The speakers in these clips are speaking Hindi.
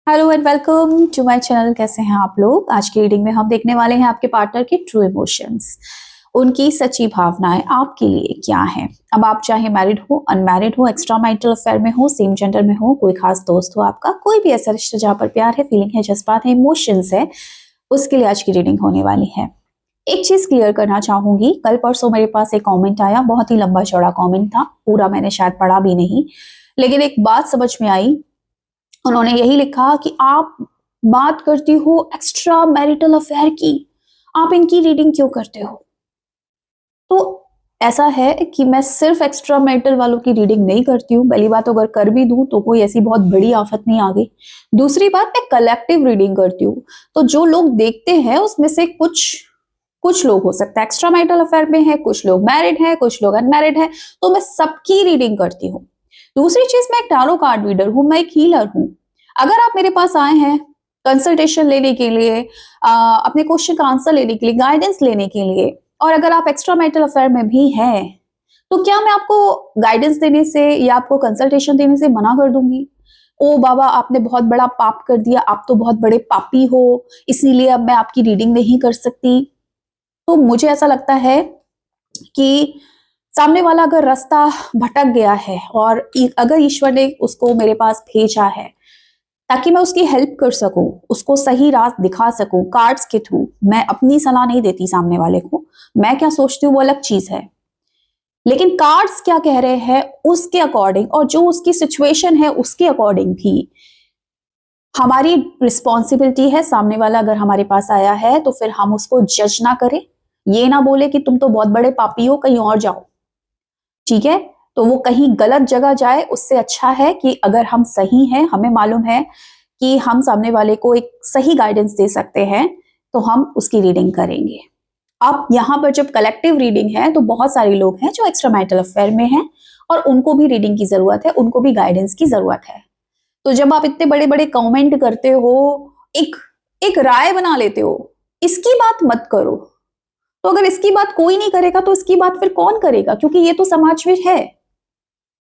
Hello and welcome to my channel. कैसे हैं आप लोग? आज की रीडिंग में हम देखने वाले हैं आपके पार्टनर के ट्रू इमोशंस, उनकी सच्ची भावनाएं आपके लिए क्या हैं। अब आप चाहे मैरिड हो, अनमैरिड हो, एक्स्ट्रा मैरिटल अफेयर में हो, सेम जेंडर में हो, कोई खास दोस्त हो आपका, कोई भी ऐसा रिश्ता जहां पर प्यार है, फीलिंग है, जज्बात है, इमोशंस है, उसके लिए आज की रीडिंग होने वाली है। एक चीज क्लियर करना चाहूंगी, कल परसों मेरे पास एक कमेंट आया, बहुत ही लंबा चौड़ा कमेंट था, पूरा मैंने शायद पढ़ा भी नहीं, लेकिन एक बात समझ में आई। उन्होंने यही लिखा कि आप बात करती हो एक्स्ट्रा मैरिटल अफेयर की, आप इनकी रीडिंग क्यों करते हो? तो ऐसा है कि मैं सिर्फ एक्स्ट्रा मैरिटल वालों की रीडिंग नहीं करती हूँ। पहली बात, अगर कर भी दूं तो कोई ऐसी बहुत बड़ी आफत नहीं आ गई। दूसरी बात, मैं कलेक्टिव रीडिंग करती हूँ, तो जो लोग देखते हैं उसमें से कुछ कुछ लोग हो सकता है एक्स्ट्रा मैरिटल अफेयर में है, कुछ लोग मैरिड है, कुछ लोग अनमैरिड है, तो मैं सबकी रीडिंग करती हूँ। दूसरी चीज, मैं एक टैरो कार्ड रीडर हूं, मैं एक हीलर हूं। अगर आप मेरे पास आए हैं कंसल्टेशन लेने के लिए, अपने क्वेश्चन का आंसर लेने के लिए, गाइडेंस लेने के लिए, और अगर आप एक्स्ट्रा मैरिटल अफेयर में भी हैं, तो क्या मैं आपको गाइडेंस देने से या आपको कंसल्टेशन देने से मना कर दूंगी? ओ बाबा, आपने बहुत बड़ा पाप कर दिया, आप तो बहुत बड़े पापी हो, इसीलिए अब मैं आपकी रीडिंग नहीं कर सकती। तो मुझे ऐसा लगता है कि सामने वाला अगर रास्ता भटक गया है और अगर ईश्वर ने उसको मेरे पास भेजा है ताकि मैं उसकी हेल्प कर सकूं, उसको सही राह दिखा सकूं कार्ड्स के थ्रू, मैं अपनी सलाह नहीं देती सामने वाले को, मैं क्या सोचती हूँ वो अलग चीज है, लेकिन कार्ड्स क्या कह रहे हैं उसके अकॉर्डिंग और जो उसकी सिचुएशन है उसके अकॉर्डिंग भी हमारी रिस्पॉन्सिबिलिटी है। सामने वाला अगर हमारे पास आया है तो फिर हम उसको जज ना करें, ये ना बोले कि तुम तो बहुत बड़े पापी हो, कहीं और जाओ। ठीक है, तो वो कहीं गलत जगह जाए, उससे अच्छा है कि अगर हम सही हैं, हमें मालूम है कि हम सामने वाले को एक सही गाइडेंस दे सकते हैं, तो हम उसकी रीडिंग करेंगे। अब यहां पर जब कलेक्टिव रीडिंग है तो बहुत सारे लोग हैं जो एक्स्ट्रा मैरिटल अफेयर में हैं और उनको भी रीडिंग की जरूरत है, उनको भी गाइडेंस की जरूरत है। तो जब आप इतने बड़े बड़े कमेंट करते हो, एक एक राय बना लेते हो, इसकी बात मत करो। तो अगर इसकी बात कोई नहीं करेगा तो इसकी बात फिर कौन करेगा? क्योंकि ये तो समाज में है।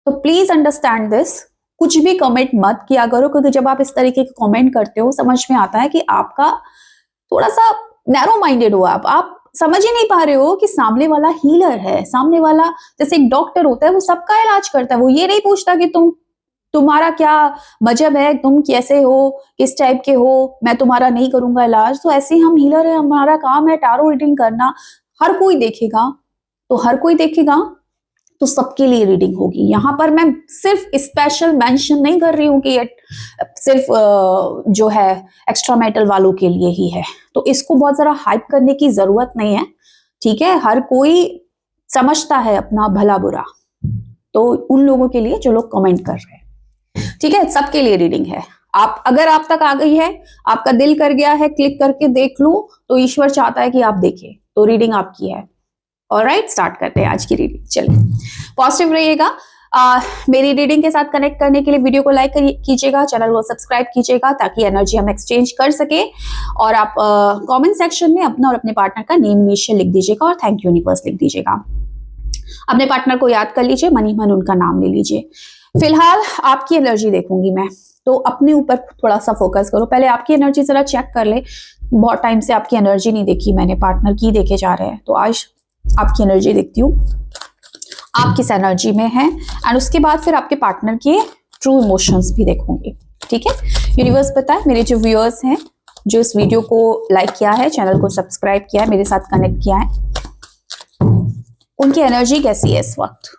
तो प्लीज अंडरस्टैंड दिस, कुछ भी कमेंट मत किया करो, क्योंकि जब आप इस तरीके के कमेंट करते हो समझ में आता है कि आपका थोड़ा सा नैरो माइंडेड हो। आप समझ ही नहीं पा रहे हो कि सामने वाला हीलर है, सामने वाला जैसे एक डॉक्टर होता है, वो सबका इलाज करता है, वो ये नहीं पूछता कि तुम्हारा क्या मजहब है, तुम कैसे हो, किस टाइप के हो, मैं तुम्हारा नहीं करूंगा इलाज। तो ऐसे ही हम हीलर है, हमारा काम है टैरो रीडिंग करना। हर कोई देखेगा, तो हर कोई देखेगा तो सबके लिए रीडिंग होगी। यहां पर मैं सिर्फ स्पेशल मेंशन नहीं कर रही हूं कि ये सिर्फ जो है एक्स्ट्रा मैरिटल वालों के लिए ही है, तो इसको बहुत जरा हाइप करने की जरूरत नहीं है। ठीक है, हर कोई समझता है अपना भला बुरा, तो उन लोगों के लिए जो लोग कमेंट कर रहे हैं, ठीक है, सबके लिए रीडिंग है। आप अगर आप तक आ गई है, आपका दिल कर गया है क्लिक करके देख लूं, तो ईश्वर चाहता है कि आप देखें, तो रीडिंग आपकी है। ऑलराइट, स्टार्ट करते हैं आज की रीडिंग। चलिए, पॉजिटिव रहिएगा। मेरी रीडिंग के साथ कनेक्ट करने के लिए वीडियो को लाइक कीजिएगा, चैनल को सब्सक्राइब कीजिएगा ताकि एनर्जी हम एक्सचेंज कर सके। और आप कमेंट सेक्शन में अपना और अपने पार्टनर का नेम इनिशियल लिख दीजिएगा और थैंक यू यूनिवर्स लिख दीजिएगा। अपने पार्टनर को याद कर लीजिए, मन ही मन उनका नाम ले लीजिए। फिलहाल आपकी एनर्जी देखूंगी मैं, तो अपने ऊपर थोड़ा सा फोकस करो। पहले आपकी एनर्जी जरा चेक कर ले, बहुत टाइम से आपकी एनर्जी नहीं देखी मैंने, पार्टनर की देखे जा रहे हैं, तो आज आपकी एनर्जी देखती हूँ, आप किस एनर्जी में हैं, एंड उसके बाद फिर आपके पार्टनर के ट्रू इमोशंस भी देखूंगी। ठीक है, यूनिवर्स पता है, मेरे जो व्यूअर्स हैं, जो इस वीडियो को लाइक किया है, चैनल को सब्सक्राइब किया है, मेरे साथ कनेक्ट किया है, उनकी एनर्जी कैसी है इस वक्त।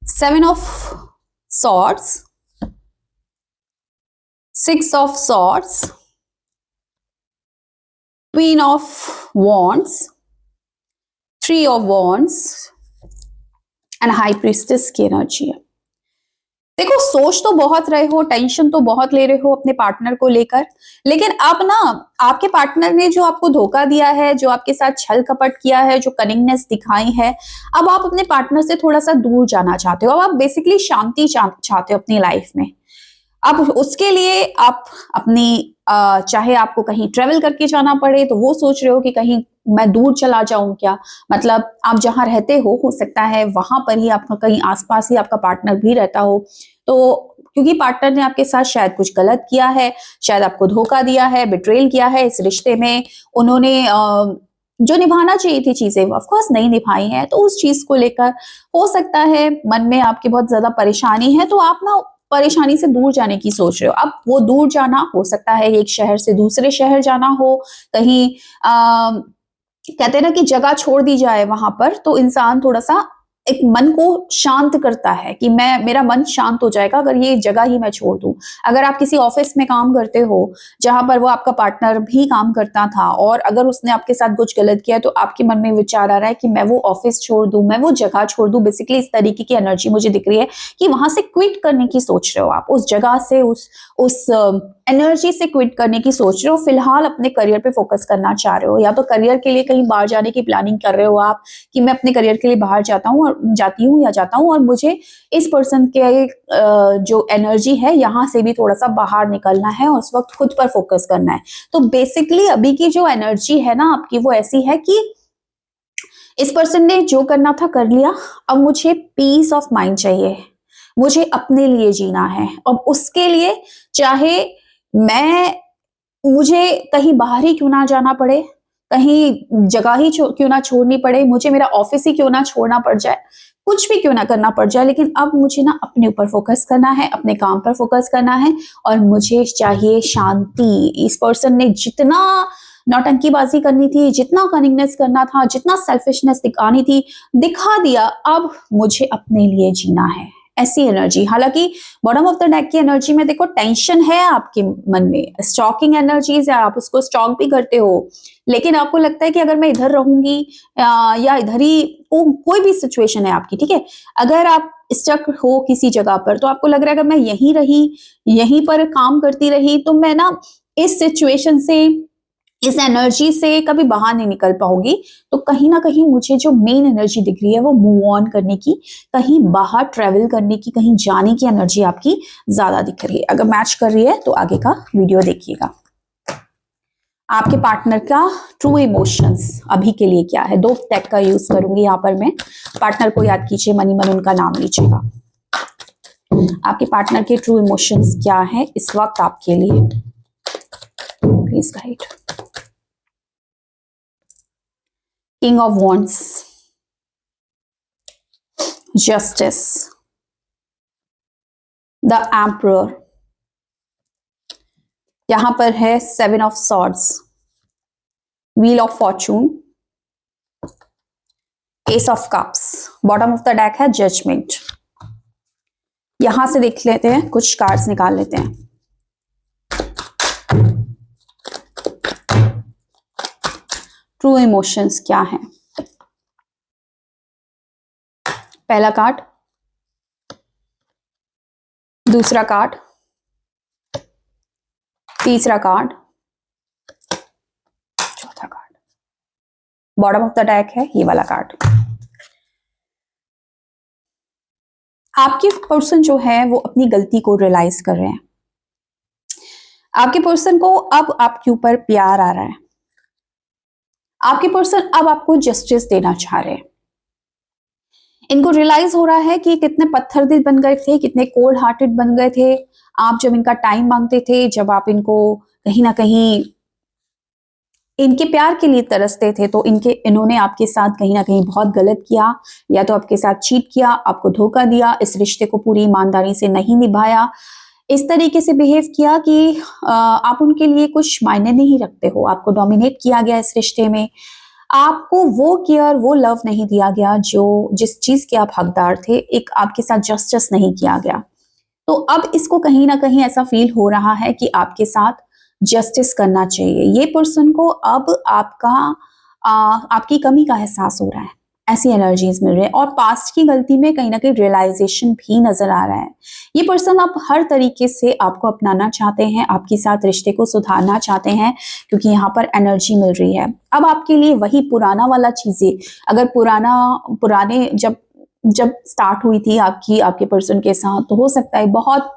7 of swords, 6 of swords, Queen of wands, 3 of wands and high priestess की एनर्जी है। देखो, सोच तो बहुत रहे हो, टेंशन तो बहुत ले रहे हो अपने पार्टनर को लेकर, लेकिन अब ना आपके पार्टनर ने जो आपको धोखा दिया है, जो आपके साथ छल कपट किया है, जो कनिंगनेस दिखाई है, अब आप अपने पार्टनर से थोड़ा सा दूर जाना चाहते हो। अब आप बेसिकली शांति चाहते हो अपनी लाइफ में। अब उसके लिए आप अपनी चाहे आपको कहीं ट्रेवल करके जाना पड़े तो वो सोच रहे हो कि कहीं मैं दूर चला जाऊं क्या, मतलब आप जहां रहते हो सकता है वहां पर ही आपका कहीं आसपास ही आपका पार्टनर भी रहता हो, तो क्योंकि पार्टनर ने आपके साथ शायद कुछ गलत किया है, शायद आपको धोखा दिया है, बिट्रेल किया है इस रिश्ते में। उन्होंने जो निभाना चाहिए थी चीजें ऑफ कोर्स नहीं निभाई हैं, तो उस चीज को लेकर हो सकता है मन में आपके बहुत ज्यादा परेशानी है, तो आप ना परेशानी से दूर जाने की सोच रहे हो। अब वो दूर जाना हो सकता है एक शहर से दूसरे शहर जाना हो, कहीं कहते हैं ना कि जगह छोड़ दी जाए वहां पर, तो इंसान थोड़ा सा एक मन को शांत करता है कि मेरा मन शांत हो जाएगा अगर ये जगह ही मैं छोड़ दूं। अगर आप किसी ऑफिस में काम करते हो जहां पर वो आपका पार्टनर भी काम करता था, और अगर उसने आपके साथ कुछ गलत किया, तो आपके मन में विचार आ रहा है कि मैं वो ऑफिस छोड़ दूं, मैं वो जगह छोड़ दूं। बेसिकली इस तरीके की एनर्जी मुझे दिख रही है कि वहां से क्विट करने की सोच रहे हो आप, उस जगह से, उस एनर्जी से क्विट करने की सोच रहे हो। फिलहाल अपने करियर पे फोकस करना चाह रहे हो, या तो करियर के लिए कहीं बाहर जाने की प्लानिंग कर रहे हो आप कि मैं अपने करियर के लिए बाहर जाता हूँ और जाती हूँ या जाता हूँ, और मुझे इस पर्सन के जो एनर्जी है यहाँ से भी थोड़ा सा बाहर निकलना है और उस वक्त खुद पर फोकस करना है। तो बेसिकली अभी की जो एनर्जी है ना आपकी, वो ऐसी है कि इस पर्सन ने जो करना था कर लिया, अब मुझे पीस ऑफ माइंड चाहिए, मुझे अपने लिए जीना है। अब उसके लिए चाहे मुझे कहीं बाहर ही क्यों ना जाना पड़े, कहीं जगह ही क्यों ना छोड़नी पड़े, मुझे मेरा ऑफिस ही क्यों ना छोड़ना पड़ जाए, कुछ भी क्यों ना करना पड़ जाए, लेकिन अब मुझे ना अपने ऊपर फोकस करना है, अपने काम पर फोकस करना है, और मुझे चाहिए शांति। इस पर्सन ने जितना नौटंकीबाजी करनी थी, जितना कनिंगनेस करना था, जितना सेल्फिशनेस दिखानी थी, दिखा दिया। अब मुझे अपने लिए जीना है, ऐसी एनर्जी। हालांकि बॉटम ऑफ द डेक की एनर्जी में देखो टेंशन है आपके मन में, स्टॉकिंग एनर्जीज है, आप उसको स्टॉक भी करते हो, लेकिन आपको लगता है कि अगर मैं इधर रहूंगी या इधर ही, कोई भी सिचुएशन है आपकी, ठीक है, अगर आप स्टक हो किसी जगह पर, तो आपको लग रहा है अगर मैं यहीं रही, यहीं पर काम करती रही, तो मैं ना इस सिचुएशन से, इस एनर्जी से कभी बाहर नहीं निकल पाओगी। तो कहीं ना कहीं मुझे जो मेन एनर्जी दिख रही है वो मूव ऑन करने की, कहीं बाहर ट्रेवल करने की, कहीं जाने की एनर्जी आपकी ज्यादा दिख रही है। अगर मैच कर रही है तो आगे का वीडियो देखिएगा। आपके पार्टनर का ट्रू इमोशंस अभी के लिए क्या है, 2 टैग का यूज करूंगी यहाँ पर मैं। पार्टनर को याद कीजिए, मनी मन उनका नाम लीजिएगा। आपके पार्टनर के ट्रू इमोशंस क्या है इस वक्त आपके लिए, please guide. King of Wands, Justice, The Emperor, यहां पर है 7 of Swords, Wheel of Fortune, Ace of Cups, bottom of the deck है Judgment। यहां से देख लेते हैं, कुछ कार्ड्स निकाल लेते हैं। ट्रू इमोशंस क्या है, पहला कार्ड, दूसरा कार्ड, तीसरा कार्ड, चौथा card. Bottom of the deck है ये वाला कार्ड। आपके पर्सन जो है वो अपनी गलती को रियलाइज कर रहे हैं। आपके पर्सन को अब आपके ऊपर प्यार आ रहा है। आपके पर्सन अब आपको जस्टिस देना चाह रहे हैं। इनको रियलाइज हो रहा है कि कितने पत्थर दिल बन गए थे, कितने कोल्ड हार्टेड बन गए थे आप जब इनका टाइम मांगते थे, जब आप इनको कहीं ना कहीं इनके प्यार के लिए तरसते थे। तो इन्होंने आपके साथ कहीं ना कहीं बहुत गलत किया, या तो आपके साथ चीट किया, आपको धोखा दिया, इस रिश्ते को पूरी ईमानदारी से नहीं निभाया, इस तरीके से बिहेव किया कि आप उनके लिए कुछ मायने नहीं रखते हो, आपको डोमिनेट किया गया इस रिश्ते में, आपको वो केयर, वो लव नहीं दिया गया जो जिस चीज के आप हकदार थे, एक आपके साथ जस्टिस नहीं किया गया। तो अब इसको कहीं ना कहीं ऐसा फील हो रहा है कि आपके साथ जस्टिस करना चाहिए। ये पर्सन को अब आपकी कमी का एहसास हो रहा है, ऐसी एनर्जीज मिल रही है, और पास्ट की गलती में कहीं ना कहीं रियलाइजेशन भी नजर आ रहा है। ये पर्सन अब हर तरीके से आपको अपनाना चाहते हैं, आपके साथ रिश्ते को सुधारना चाहते हैं, क्योंकि यहाँ पर एनर्जी मिल रही है। अब आपके लिए वही पुराना वाला चीजें, अगर पुराने जब स्टार्ट हुई थी आपके पर्सन के साथ, तो हो सकता है बहुत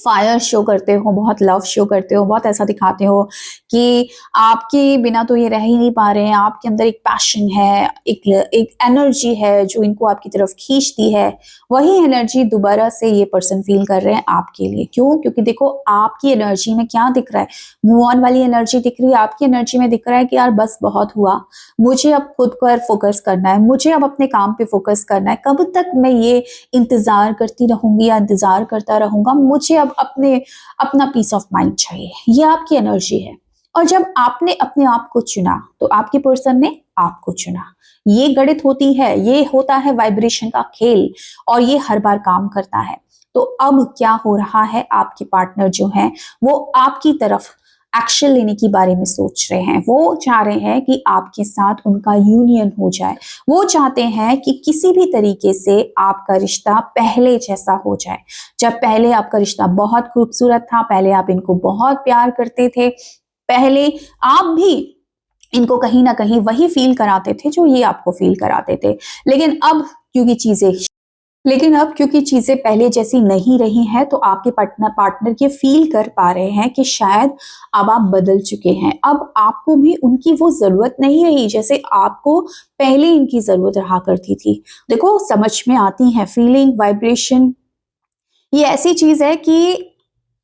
फायर शो करते हो, बहुत लव शो करते हो, बहुत ऐसा दिखाते हो कि आपके बिना तो ये रह ही नहीं पा रहे हैं, आपके अंदर एक पैशन है, एक एनर्जी है जो इनको आपकी तरफ खींचती है। वही एनर्जी दोबारा से ये पर्सन फील कर रहे हैं आपके लिए। क्यों? क्योंकि देखो आपकी एनर्जी में क्या दिख रहा है, मूव ऑन वाली एनर्जी दिख रही है, आपकी एनर्जी में दिख रहा है कि यार बस बहुत हुआ, मुझे अब खुद पर फोकस करना है, मुझे अब अपने काम पे फोकस करना है, कब तक मैं ये इंतजार करती रहूंगी या इंतजार करता रहूंगा, मुझे अब अपना पीस ऑफ माइंड चाहिए। ये आपकी एनर्जी है। और जब आपने अपने आप को चुना तो आपके पर्सन ने आपको चुना। ये गणित होती है, ये होता है वाइब्रेशन का खेल, और ये हर बार काम करता है। तो अब क्या हो रहा है, आपके पार्टनर जो है वो आपकी तरफ एक्शन लेने के बारे में सोच रहे हैं। वो चाह रहे हैं कि आपके साथ उनका यूनियन हो जाए। वो चाहते हैं कि किसी भी तरीके से आपका रिश्ता पहले जैसा हो जाए। जब पहले आपका रिश्ता बहुत खूबसूरत था, पहले आप इनको बहुत प्यार करते थे, पहले आप भी इनको कहीं ना कहीं वही फील कराते थे जो ये आपको फील कराते थे। लेकिन अब क्योंकि चीजें लेकिन अब क्योंकि चीजें पहले जैसी नहीं रही हैं, तो आपके पार्टनर ये फील कर पा रहे हैं कि शायद अब आप बदल चुके हैं। अब आपको भी उनकी वो जरूरत नहीं रही जैसे आपको पहले इनकी जरूरत रहा करती थी। देखो समझ में आती है फीलिंग, वाइब्रेशन, ये ऐसी चीज है कि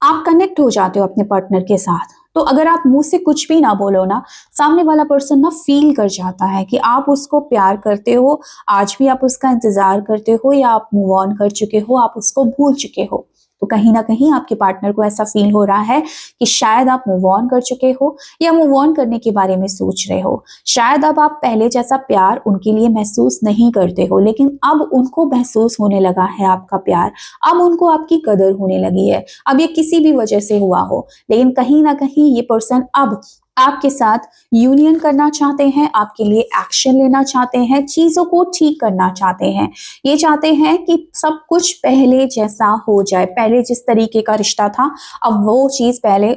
आप कनेक्ट हो जाते हो अपने पार्टनर के साथ। तो अगर आप मुंह से कुछ भी ना बोलो ना, सामने वाला पर्सन ना फील कर जाता है कि आप उसको प्यार करते हो, आज भी आप उसका इंतजार करते हो, या आप मूव ऑन कर चुके हो, आप उसको भूल चुके हो। तो कहीं ना कहीं आपके पार्टनर को ऐसा फील हो रहा है कि शायद आप मूव ऑन कर चुके हो या मूव ऑन करने के बारे में सोच रहे हो। शायद अब आप पहले जैसा प्यार उनके लिए महसूस नहीं करते हो, लेकिन अब उनको महसूस होने लगा है आपका प्यार। अब उनको आपकी कदर होने लगी है। अब ये किसी भी वजह से हुआ हो, लेकिन कहीं ना कहीं ये पर्सन अब आपके साथ यूनियन करना चाहते हैं, आपके लिए एक्शन लेना चाहते हैं, चीजों को ठीक करना चाहते हैं। ये चाहते हैं कि सब कुछ पहले जैसा हो जाए, पहले जिस तरीके का रिश्ता था अब वो चीज पहले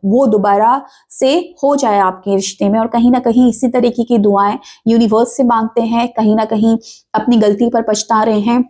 वो दोबारा से हो जाए आपके रिश्ते में। और कहीं ना कहीं इसी तरीके की दुआएं यूनिवर्स से मांगते हैं, कहीं ना कहीं अपनी गलती पर पछता रहे हैं,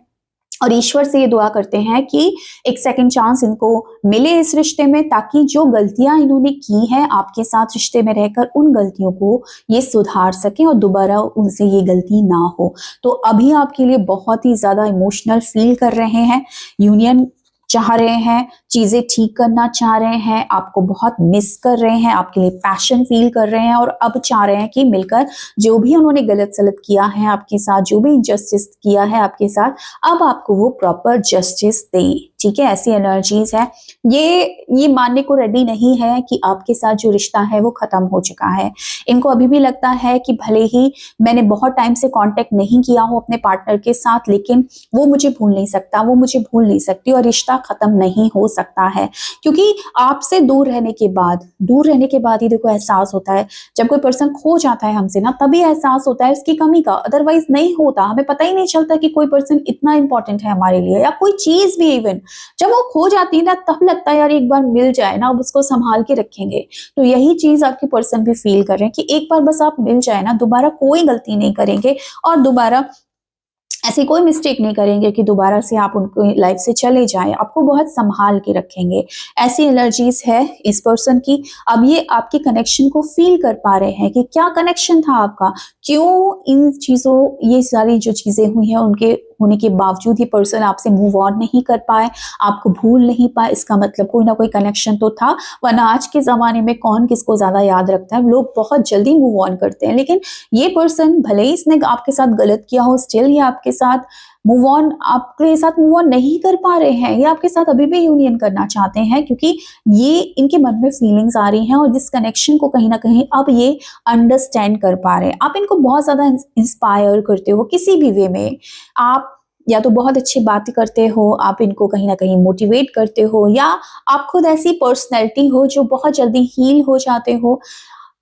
और ईश्वर से ये दुआ करते हैं कि एक सेकंड चांस इनको मिले इस रिश्ते में, ताकि जो गलतियां इन्होंने की हैं आपके साथ रिश्ते में रहकर, उन गलतियों को ये सुधार सके और दोबारा उनसे ये गलती ना हो। तो अभी आपके लिए बहुत ही ज्यादा इमोशनल फील कर रहे हैं, यूनियन चाह रहे हैं, चीजें ठीक करना चाह रहे हैं, आपको बहुत मिस कर रहे हैं, आपके लिए पैशन फील कर रहे हैं, और अब चाह रहे हैं कि मिलकर जो भी उन्होंने गलत सलत किया है आपके साथ, जो भी इनजस्टिस किया है आपके साथ, अब आपको वो प्रॉपर जस्टिस दें। ठीक है, ऐसी एनर्जीज है। ये मानने को रेडी नहीं है कि आपके साथ जो रिश्ता है वो खत्म हो चुका है। इनको अभी भी लगता है कि भले ही मैंने बहुत टाइम से कांटेक्ट नहीं किया हो अपने पार्टनर के साथ, लेकिन वो मुझे भूल नहीं सकता, वो मुझे भूल नहीं सकती, और रिश्ता खत्म नहीं हो सकता है। क्योंकि आपसे दूर रहने के बाद ही देखो एहसास होता है, जब कोई पर्सन खो जाता है हमसे ना, तभी एहसास होता है उसकी कमी का, अदरवाइज नहीं होता। हमें पता ही नहीं चलता कि कोई पर्सन इतना इंपॉर्टेंट है हमारे लिए, या कोई चीज भी इवन जब वो खो जाती है ना, तब लगता है यार एक बार मिल जाए ना, अब उसको संभाल के रखेंगे। तो यही चीज आपके पर्सन भी फील कर रहे हैं कि एक बार बस आप मिल जाए ना, दोबारा कोई गलती नहीं करेंगे, और दोबारा ऐसी कोई मिस्टेक नहीं करेंगे कि दोबारा से आप उनकी लाइफ से चले जाएं, आपको बहुत संभाल के रखेंगे। ऐसी एनर्जीज है इस पर्सन की। अब ये आपके कनेक्शन को फील कर पा रहे हैं कि क्या कनेक्शन था आपका, क्यों इन चीजों, ये सारी जो चीजें हुई हैं उनके होने के बावजूद ये पर्सन आपसे मूव ऑन नहीं कर पाए, आपको भूल नहीं पाए। इसका मतलब कोई ना कोई कनेक्शन तो था, वरना आज के जमाने में कौन किसको ज्यादा याद रखता है, लोग बहुत जल्दी मूव ऑन करते हैं। लेकिन ये पर्सन भले ही इसने आपके साथ गलत किया हो, स्टिल ये आपके साथ मूव ऑन नहीं कर पा रहे हैं। ये आपके साथ अभी भी यूनियन करना चाहते हैं, क्योंकि ये इनके मन में फीलिंग्स आ रही हैं, और इस कनेक्शन को कहीं ना कहीं अब ये अंडरस्टैंड कर पा रहे हैं। आप इनको बहुत ज्यादा इंस्पायर करते हो किसी भी वे में। आप या तो बहुत अच्छी बातें करते हो, आप इनको कहीं ना कहीं मोटिवेट करते हो, या आप खुद ऐसी पर्सनैलिटी हो जो बहुत जल्दी हील हो जाते हो।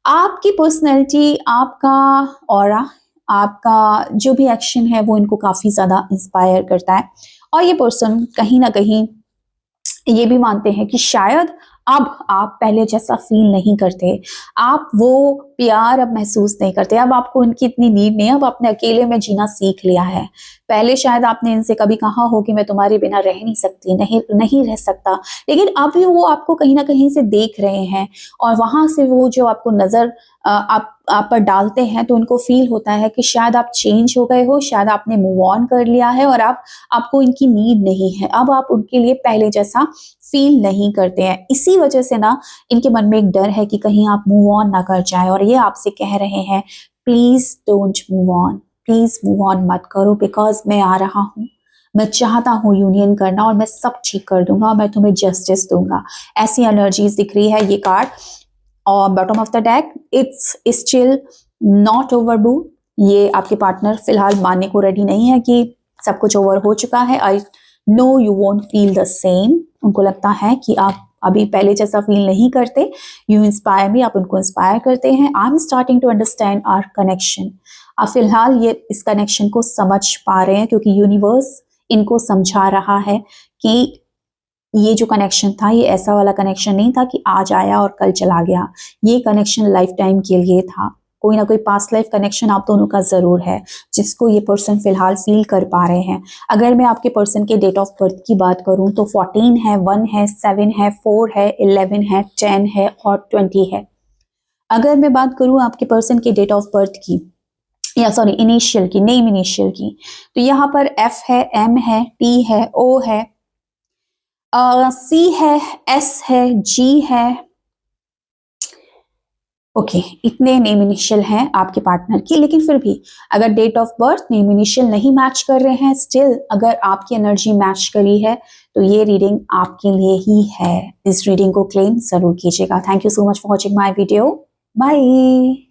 आपकी पर्सनैलिटी, आपका ऑरा, आपका जो भी एक्शन है वो इनको काफी ज्यादा इंस्पायर करता है। और ये पर्सन कहीं ना कहीं ये भी मानते हैं कि शायद अब आप पहले जैसा फील नहीं करते, आप वो प्यार अब महसूस नहीं करते, अब आपको उनकी इतनी नीड नहीं है, अब आपने अकेले में जीना सीख लिया है। पहले शायद आपने इनसे कभी कहा हो कि मैं तुम्हारे बिना रह नहीं सकती, नहीं रह सकता, लेकिन अब भी वो आपको कहीं न कहीं से देख रहे हैं और वहाँ से वो जो आपको नज़र आप पर डालते हैं, तो उनको फ़ील होता है कि शायद आप चेंज हो गए हो, शायद आपने मूव ऑन कर लिया है और आपको इनकी नीड नहीं है। अब आप उनके लिए पहले जैसा फ़ील नहीं करते हैं। इसी वजह से ना इनके मन में एक डर है कि कहीं आप मूव ऑन ना कर जाएँ और ये आपसे कह रहे हैं, please don't move on, please move on मत करो बिकॉज़ मैं आ रहा हूँ। मैं चाहता हूँ यूनियन करना और मैं सब ठीक कर दूँगा और मैं तुम्हें जस्टिस दूँगा। ऐसी एनर्जीज़ दिख रही है ये कार्ड। और bottom of the deck it's still not overdo. ये आपके पार्टनर फिलहाल मानने को रेडी नहीं है कि सब कुछ ओवर हो चुका है। I know you won't feel the same. उनको लगता है कि आप अभी पहले जैसा फील नहीं करते। यू इंस्पायर मी, आप उनको इंस्पायर करते हैं। I am starting to understand our connection. आप फिलहाल ये इस कनेक्शन को समझ पा रहे हैं क्योंकि यूनिवर्स इनको समझा रहा है कि ये जो कनेक्शन था ये ऐसा वाला कनेक्शन नहीं था कि आज आया और कल चला गया। ये कनेक्शन लाइफ टाइम के लिए था। कोई ना कोई पास्ट लाइफ कनेक्शन आप दोनों का ज़रूर है जिसको ये पर्सन फिलहाल फील कर पा रहे हैं। अगर मैं आपके पर्सन के डेट ऑफ बर्थ की बात करूं तो 14 है, 1 है, 7 है, 4 है, 11 है, 10 है और 20 है। अगर मैं बात करूं आपके पर्सन के डेट ऑफ बर्थ की या सॉरी इनिशियल की, नेम इनिशियल की, तो यहाँ पर एफ है, एम है, टी है, ओ है, सी है, एस है, जी है। ओके, इतने नेम इनिशियल हैं आपके पार्टनर की, लेकिन फिर भी अगर date of birth name initial नहीं मैच कर रहे हैं, स्टिल अगर आपकी एनर्जी मैच करी है तो ये रीडिंग आपके लिए ही है। इस रीडिंग को क्लेम जरूर कीजिएगा। Thank you so much for watching my video. Bye.